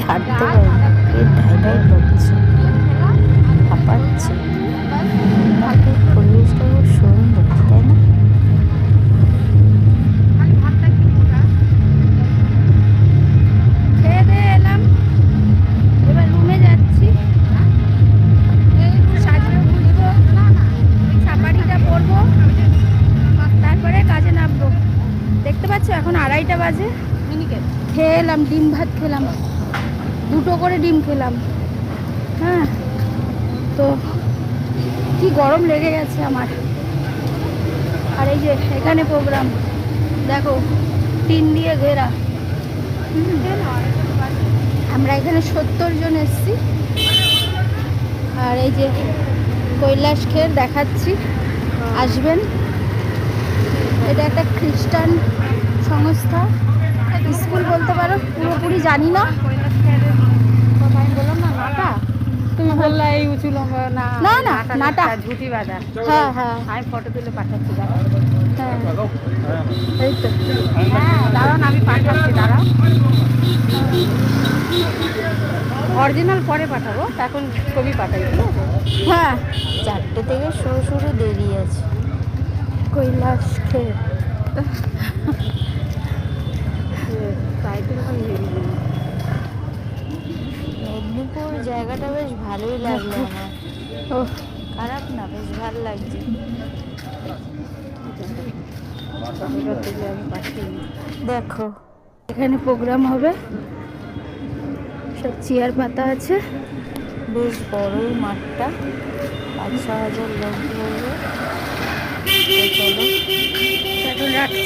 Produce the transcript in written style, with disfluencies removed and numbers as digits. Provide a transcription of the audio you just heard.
হাঁটতে পারি না, পেট ঢাই ঢাই করছে, হাঁপাচ্ছে। পরিবেশটা খুব সুন্দর, তাই না? খেয়ে দিয়ে এলাম, এবার রুমে যাচ্ছি। সাজবো বুঝবো, সাফারিটা পরবো, তারপরে কাজে নামবো। দেখতে পাচ্ছ এখন 2:30 বাজে। খেয়ে এলাম, ডিম ভাত খেলাম, 2টো করে ডিম খেলাম। হ্যাঁ, তো কি গরম লেগে গেছে আমার। আর এই যে এখানে প্রোগ্রাম দেখো, টিন দিয়ে ঘেরা। আমরা এখানে 70 জন এসছি। আর এই যে কৈলাস খের দেখাচ্ছি, আসবেন। এটা একটা খ্রিস্টান সংস্থা, স্কুল বলতে পারো, পুরোপুরি জানি না। আমি বললাম না নাটা, তুমি বললা এই উঁচু লম্বা না। না না নাটা, ঝুঁটি বাঁধা। হ্যাঁ হ্যাঁ আমি ফটো তুলে পাঠাচ্ছি, দাঁড়াও। হ্যাঁ, এই তো। হ্যাঁ দাঁড়ান, আমি পাঠাচ্ছি, দাঁড়াও। অরিজিনাল পরে পাঠাবো, এখন ছবি পাঠাই, ঠিক আছে? হ্যাঁ, 4টে থেকে শুরু শুরু দেরি আছে। কৈলাস খের। টাইটেল মেদিনীপুর জায়গাটা বেশ ভালোই লাগলো আমার, ও খারাপ না, বেশ ভালো লাগছে। আমি পাঠিয়ে দিই। দেখো, এখানে প্রোগ্রাম হবে, সব চেয়ার পাতা আছে। বেশ বড়ই মাঠটা, 5-6 হাজার লোক ধরবে। এখন রাখছি।